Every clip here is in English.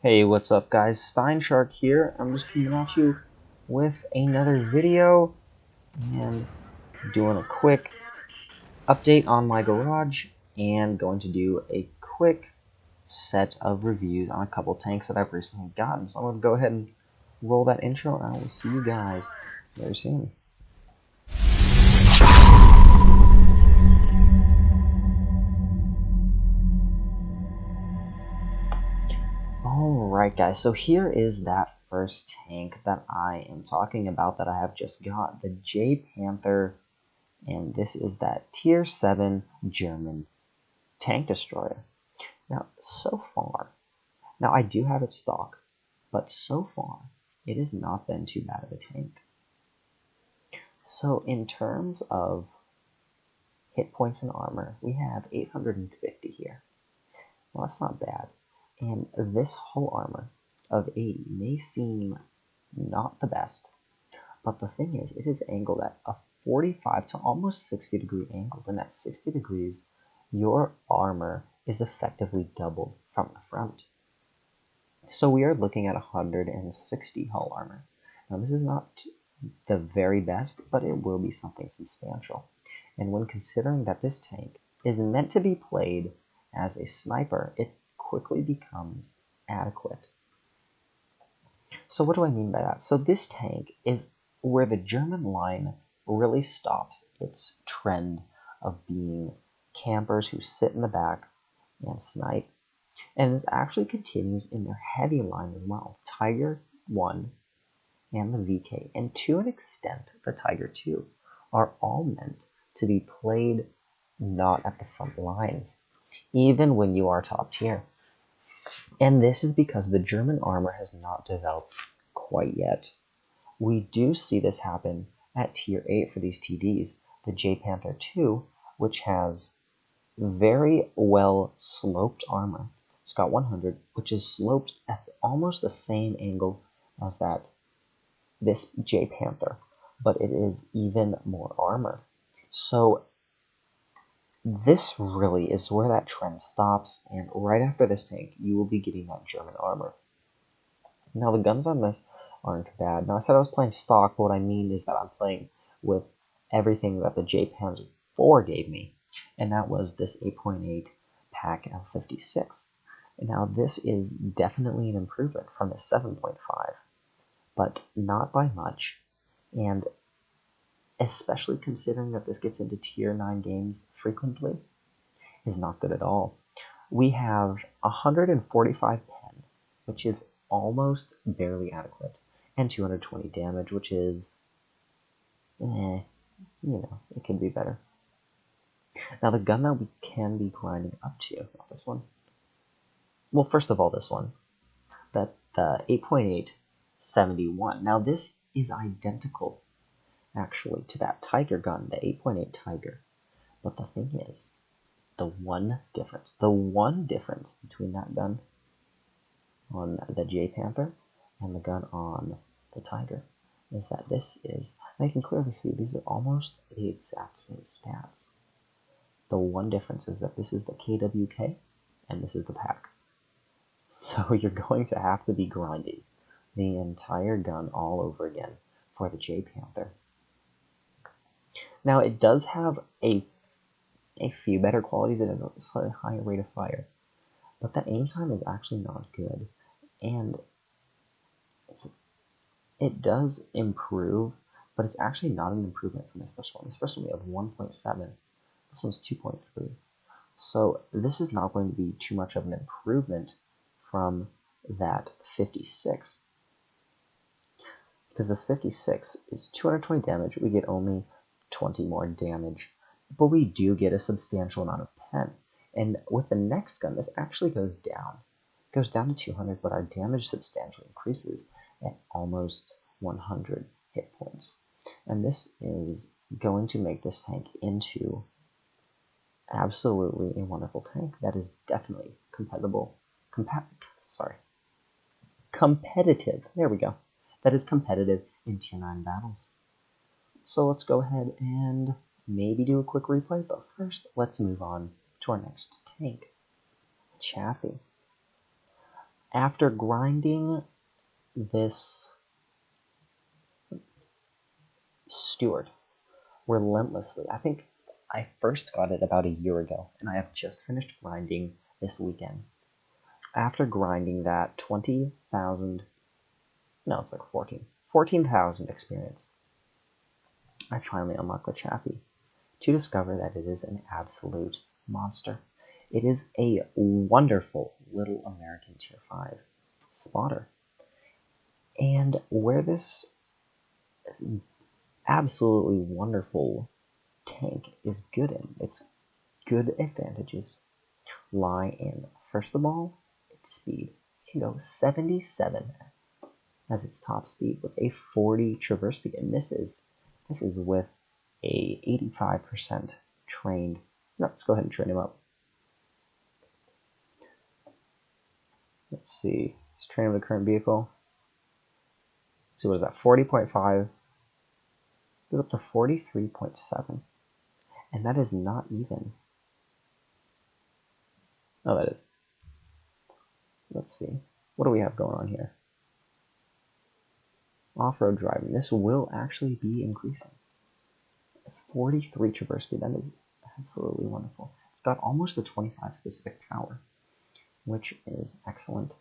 Hey, what's up guys? Steinshark here. I'm just coming at you with another video and doing a quick update on my garage and going to do a quick set of reviews on a couple tanks that I've recently gotten. So I'm going to go ahead and roll that intro and I will see you guys very soon. Alright guys, so here is that first tank that I am talking about that I have just got, the JPanther, and this is that tier 7 German tank destroyer. Now I do have it stock, but so far it has not been too bad of a tank. So in terms of hit points and armor, we have 850 here. Well, that's not bad. And this whole armor of 80 may seem not the best, but the thing is, it is angled at a 45 to almost 60 degree angle, and at 60 degrees, your armor is effectively doubled from the front. So we are looking at 160 hull armor. Now this is not the very best, but it will be something substantial. And when considering that this tank is meant to be played as a sniper, it quickly becomes adequate. So what do I mean by that? So this tank is where the German line really stops its trend of being campers who sit in the back and snipe. And this actually continues in their heavy line as well. Tiger 1 and the VK, and to an extent the Tiger 2, are all meant to be played not at the front lines, even when you are top tier. And this is because the German armor has not developed quite yet. We do see this happen at tier 8 for these TDs, the JPanther 2, which has very well sloped armor. It's got 100, which is sloped at almost the same angle as this JPanther, but it is even more armor. So this really is where that trend stops, and right after this tank, you will be getting that German armor. Now, the guns on this aren't bad. Now, I said I was playing stock, but what I mean is that I'm playing with everything that the JPanther 4 gave me, and that was this 8.8 pack L56. Now, this is definitely an improvement from the 7.5, but not by much, and especially considering that this gets into tier 9 games frequently, is not good at all. We have 145 pen, which is almost barely adequate, and 220 damage, which is, it could be better. Now, the gun that we can be grinding up to, not this one. Well, first of all, this one, the 8.8 71. Now, this is identical, actually, to that Tiger gun, the 8.8 Tiger. But the thing is, the one difference between that gun on the JPanther and the gun on the Tiger is that this is, and you can clearly see these are almost the exact same stats. The one difference is that this is the KWK and this is the pack. So you're going to have to be grinding the entire gun all over again for the JPanther. Now, it does have a few better qualities. It has a slightly higher rate of fire, but the aim time is actually not good, and it does improve, but it's actually not an improvement from this first one. This first one we have 1.7, this one's 2.3, so this is not going to be too much of an improvement from that 56, because this 56 is 220 damage. We get only 20 more damage, but we do get a substantial amount of pen. And with the next gun, this actually goes down. It goes down to 200, but our damage substantially increases at almost 100 hit points. And this is going to make this tank into absolutely a wonderful tank that is definitely competitive. There we go. That is competitive in tier 9 battles. So let's go ahead and maybe do a quick replay, but first let's move on to our next tank, Chaffee. After grinding this Steward relentlessly, I think I first got it about a year ago, and I have just finished grinding this weekend. After grinding that 20,000, no, it's like 14,000 experience, I finally unlocked the Chaffee to discover that it is an absolute monster. It is a wonderful little American Tier 5 spotter. And where this absolutely wonderful tank is good in, its good advantages lie in, first of all, its speed. It can go 77 as its top speed with a 40 traverse speed, and this is with a 85% trained. No, let's go ahead and train him up. Let's see. Let's train him with the current vehicle. Let's see, what is that? 40.5 goes up to 43.7, and that is not even. Oh, that is. Let's see. What do we have going on here? Off-road driving. This will actually be increasing. 43 traverse speed. That is absolutely wonderful. It's got almost a 25 specific power, which is excellent.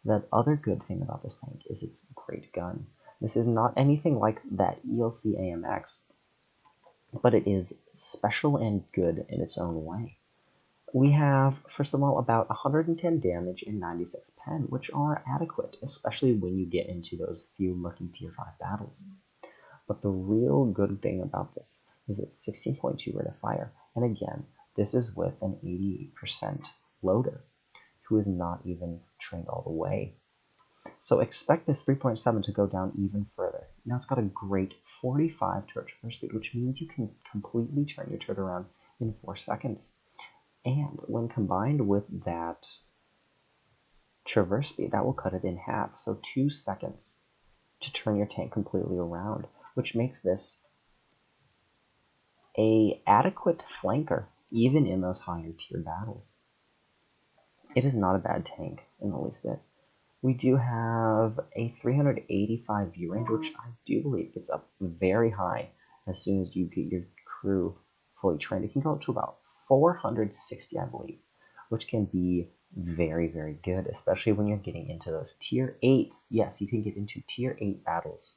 The other good thing about this tank is its great gun. This is not anything like that ELC AMX, but it is special and good in its own way. We have, first of all, about 110 damage and 96 pen, which are adequate, especially when you get into those few murky Tier 5 battles. But the real good thing about this is it's 16.2 rate of fire, and again, this is with an 88% loader, who is not even trained all the way. So expect this 3.7 to go down even further. Now it's got a great 45 turret traverse speed, which means you can completely turn your turret around in 4 seconds. And when combined with that traverse speed, that will cut it in half. So 2 seconds to turn your tank completely around, which makes this an adequate flanker, even in those higher tier battles. It is not a bad tank in the least bit. We do have a 385 view range, which I do believe gets up very high as soon as you get your crew fully trained. It can go up to about 460, I believe, which can be very, very good, especially when you're getting into those tier 8s. Yes, you can get into tier 8 battles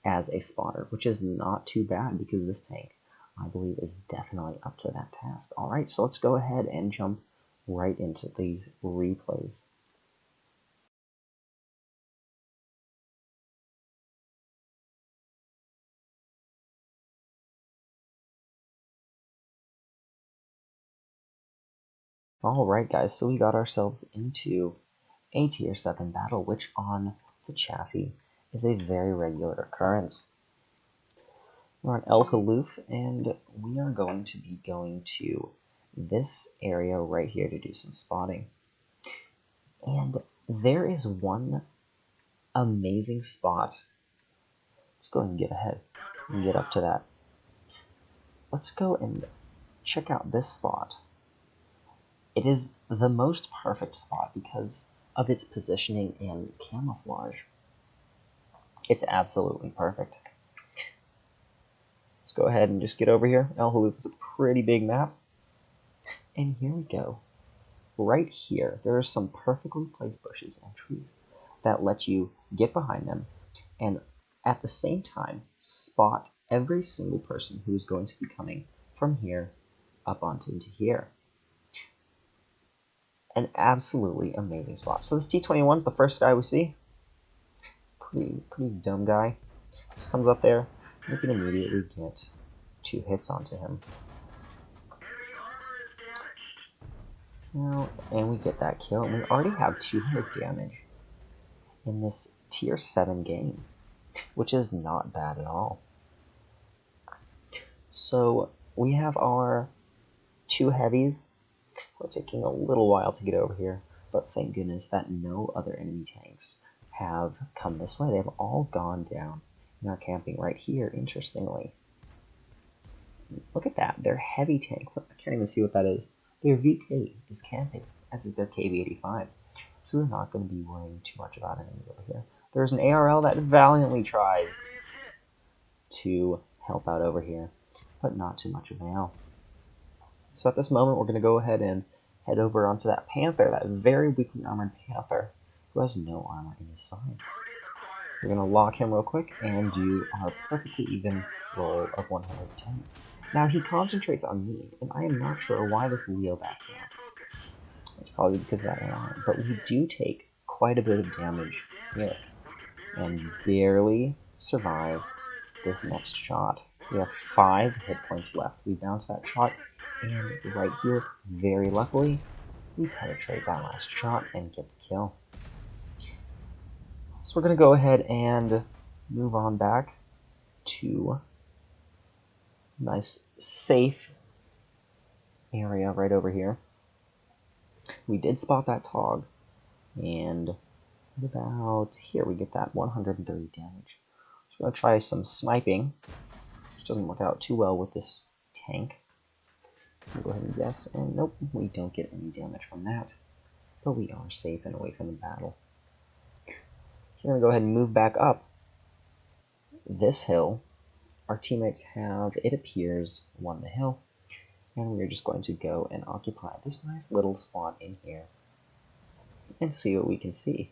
as a spotter, which is not too bad because this tank, I believe, is definitely up to that task. All right, so let's go ahead and jump right into these replays. Alright guys, so we got ourselves into a tier 7 battle, which on the Chaffee is a very regular occurrence. We're on El Haloof, and we are going to be going to this area right here to do some spotting. And there is one amazing spot. Let's go ahead and get ahead and get up to that. Let's go and check out this spot. It is the most perfect spot because of its positioning and camouflage. It's absolutely perfect. Let's go ahead and just get over here. El Haloof is a pretty big map. And here we go. Right here, there are some perfectly placed bushes and trees that let you get behind them and at the same time spot every single person who is going to be coming from here up onto into here. An absolutely amazing spot. So this T-21 is the first guy we see. Pretty dumb guy. Just comes up there. We can immediately get 2 hits onto him. Now, and we get that kill, and we already have 200 damage in this tier 7 game, which is not bad at all. So we have our 2 heavies. We're taking a little while to get over here, but thank goodness that no other enemy tanks have come this way. They've all gone down and are camping right here, interestingly. Look at that, their heavy tank. I can't even see what that is. Their VK is camping, as is their KV-85. so we're not going to be worrying too much about enemies over here. There's an ARL that valiantly tries to help out over here, but not too much avail. So at this moment, we're going to go ahead and head over onto that Panther, that very weakly armored Panther, who has no armor in his sides. We're going to lock him real quick and do our perfectly even roll of 110. Now, he concentrates on me, and I am not sure why this Leo backed out. It's probably because of that AI, but we do take quite a bit of damage here, and barely survive this next shot. We have 5 hit points left. We bounce that shot, and right here, very luckily, we penetrate that last shot and get the kill. So we're going to go ahead and move on back to a nice, safe area right over here. We did spot that Tog, and about here we get that 130 damage. So we're going to try some sniping, which doesn't work out too well with this tank. We'll go ahead and guess, and nope, we don't get any damage from that, but we are safe and away from the battle. So we're going to go ahead and move back up this hill. Our teammates have, it appears, won the hill, and we're just going to go and occupy this nice little spot in here and see what we can see.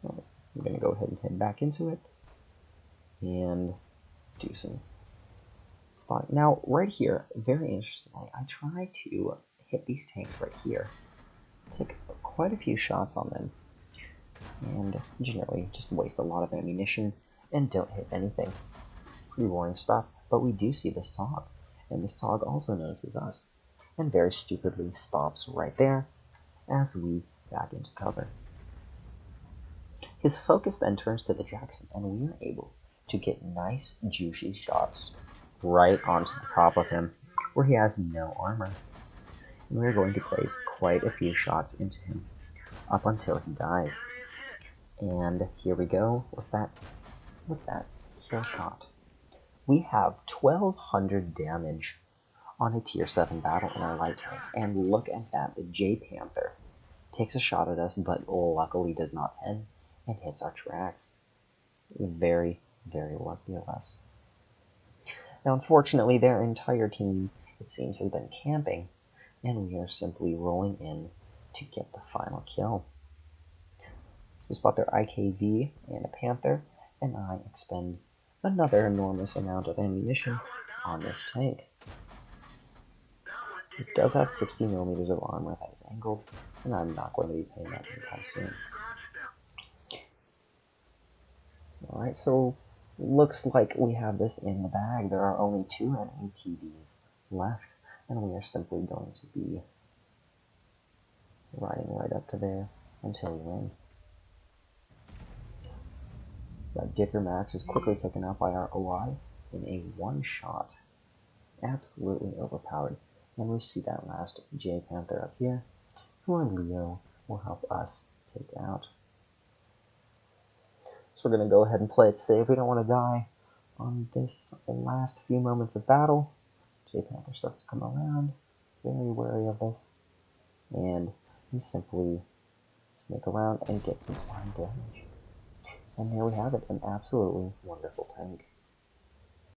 Right, we're going to go ahead and head back into it and do some spotting. Now, right here, very interestingly, I try to hit these tanks right here, take quite a few shots on them, and generally just waste a lot of ammunition and don't hit anything. Pretty boring stuff, but we do see this Tog, and this Tog also notices us, and very stupidly stops right there as we back into cover. His focus then turns to the Jackson, and we are able to get nice, juicy shots right onto the top of him, where he has no armor. And we're going to place quite a few shots into him, up until he dies. And here we go with that kill shot. We have 1200 damage on a tier 7 battle in our light tank, and look at that, the JPanther takes a shot at us, but luckily does not pen, and hits our tracks. Very, very lucky of us. Now, unfortunately, their entire team, it seems, has been camping, and we are simply rolling in to get the final kill. So we spot their IKV and a Panther, and I expend another enormous amount of ammunition on this tank. It does have 60 millimeters of armor that is angled, and I'm not going to be paying that anytime soon. Alright, so looks like we have this in the bag. There are only 2 enemy TDs left, and we are simply going to be riding right up to there until we win. That Dicker Max is quickly taken out by our OI in a one-shot. Absolutely overpowered. And we see that last JPanther up here, who our Leo will help us take out. So we're going to go ahead and play it safe. We don't want to die on this last few moments of battle. JPanther starts to come around, very wary of this, and we simply snake around and get some spine damage. And there we have it, an absolutely wonderful tank.